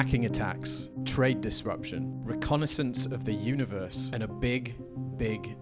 hacking attacks, trade disruption, reconnaissance of the universe, and a big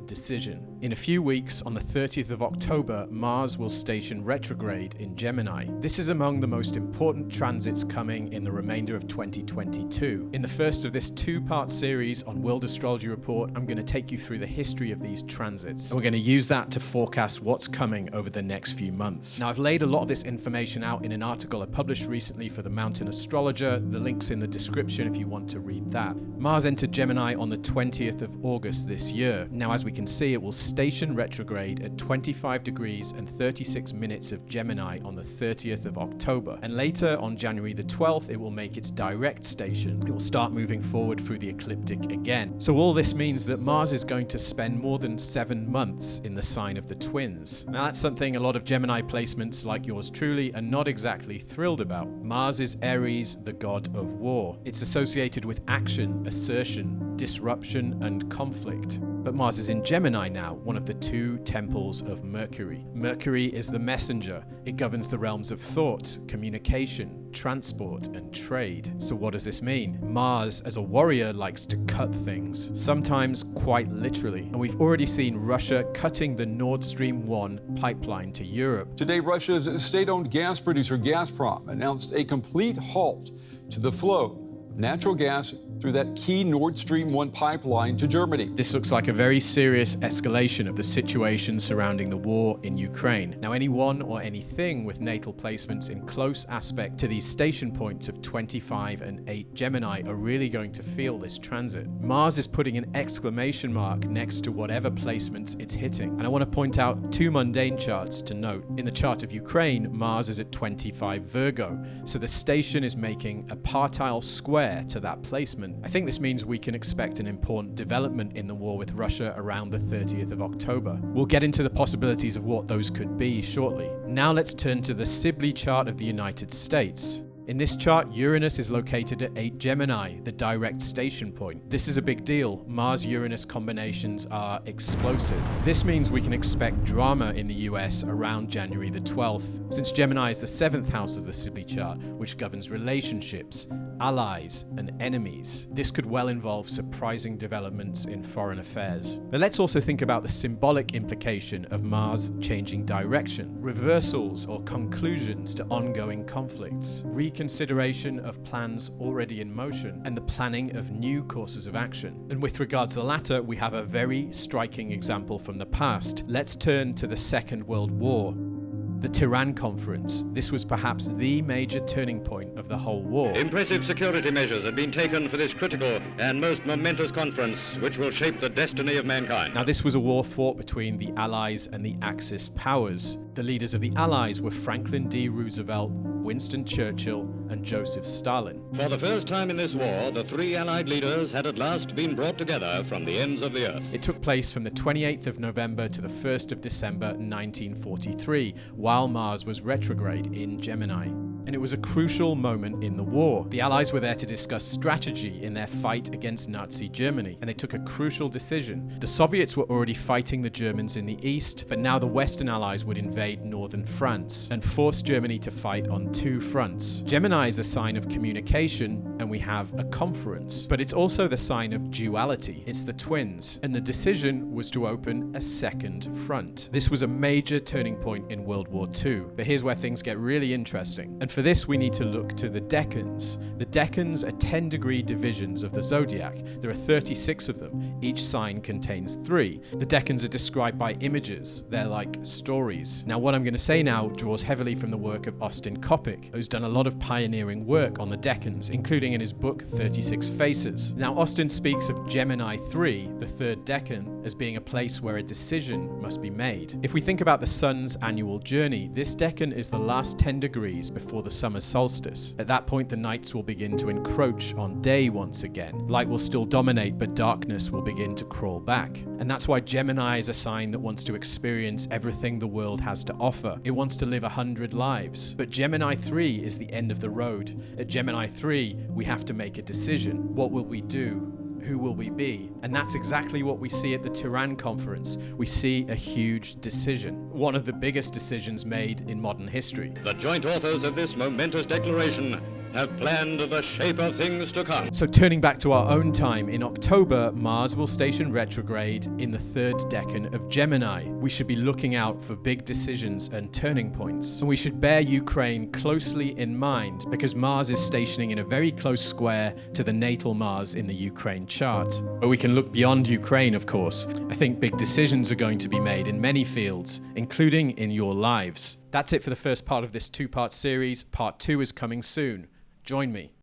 decision. In a few weeks, on the 30th of October, Mars will station retrograde in Gemini. This is among the most important transits coming in the remainder of 2022. In the first of this two-part series on World Astrology Report, I'm going to take you through the history of these transits. And we're going to use that to forecast what's coming over the next few months. Now, I've laid a lot of this information out in an article I published recently for the Mountain Astrologer. The link's in the description if you want to read that. Mars entered Gemini on the 20th of August this year. Now, as we can see, it will station retrograde at 25 degrees and 36 minutes of Gemini on the 30th of October. And later, on January the 12th, it will make its direct station. It will start moving forward through the ecliptic again. So all this means that Mars is going to spend more than 7 months in the sign of the Twins. Now, that's something a lot of Gemini placements like yours truly are not exactly thrilled about. Mars is Aries, the god of war. It's associated with action, assertion, disruption, and conflict. But Mars is in Gemini now, one of the two temples of Mercury. Mercury is the messenger. It governs the realms of thought, communication, transport, and trade. So what does this mean? Mars, as a warrior, likes to cut things, sometimes quite literally. And we've already seen Russia cutting the Nordstream 1 pipeline to Europe. Today, Russia's state-owned gas producer Gazprom announced a complete halt to the flow of natural gas through that key Nord Stream 1 pipeline to Germany. This looks like a very serious escalation of the situation surrounding the war in Ukraine. Now, anyone or anything with natal placements in close aspect to these station points of 25 and 8 Gemini are really going to feel this transit. Mars is putting an exclamation mark next to whatever placements it's hitting. And I want to point out two mundane charts to note. In the chart of Ukraine, Mars is at 25 Virgo, so the station is making a partile square to that placement. I think this means we can expect an important development in the war with Russia around the 30th of October. We'll get into the possibilities of what those could be shortly. Now let's turn to the Sibley chart of the United States. In this chart, Uranus is located at 8 Gemini, the direct station point. This is a big deal. Mars-Uranus combinations are explosive. This means we can expect drama in the US around January the 12th, since Gemini is the 7th house of the Sibley chart, which governs relationships, allies, and enemies. This could well involve surprising developments in foreign affairs. But let's also think about the symbolic implication of Mars changing direction, reversals or conclusions to ongoing conflicts, reconsideration of plans already in motion, and the planning of new courses of action. And with regards to the latter, we have a very striking example from the past. Let's turn to the Second World War. The Tehran Conference. This was perhaps the major turning point of the whole war. Impressive security measures have been taken for this critical and most momentous conference, which will shape the destiny of mankind. Now, this was a war fought between the Allies and the Axis powers. The leaders of the Allies were Franklin D. Roosevelt, Winston Churchill, and Joseph Stalin. For the first time in this war, the three Allied leaders had at last been brought together from the ends of the earth. It took place from the 28th of November to the 1st of December 1943, while Mars was retrograde in Gemini. And it was a crucial moment in the war. The Allies were there to discuss strategy in their fight against Nazi Germany, and they took a crucial decision. The Soviets were already fighting the Germans in the east, but now the Western Allies would invade northern France and force Germany to fight on two fronts. Gemini is a sign of communication, and we have a conference, but it's also the sign of duality. It's the twins, and the decision was to open a second front. This was a major turning point in World War II, but here's where things get really interesting. And for this, we need to look to the decans. The decans are 10-degree divisions of the zodiac. There are 36 of them. Each sign contains 3. The decans are described by images. They're like stories. Now, what I'm going to say now draws heavily from the work of Austin Coppock, who's done a lot of pioneering work on the decans, including in his book 36 Faces. Now, Austin speaks of Gemini III, the third decan, as being a place where a decision must be made. If we think about the sun's annual journey, this decan is the last 10 degrees before the summer solstice. At that point, the nights will begin to encroach on day once again. Light will still dominate, but darkness will begin to crawl back. And that's why Gemini is a sign that wants to experience everything the world has to offer. It wants to live 100 lives. But Gemini 3 is the end of the road. At Gemini 3, we have to make a decision. What will we do? Who will we be? And that's exactly what we see at the Tehran Conference. We see a huge decision, one of the biggest decisions made in modern history. The joint authors of this momentous declaration have planned the shape of things to come. So turning back to our own time, in October, Mars will station retrograde in the third decan of Gemini. We should be looking out for big decisions and turning points. And we should bear Ukraine closely in mind because Mars is stationing in a very close square to the natal Mars in the Ukraine chart. But we can look beyond Ukraine, of course. I think big decisions are going to be made in many fields, including in your lives. That's it for the first part of this two-part series. Part 2 is coming soon. Join me.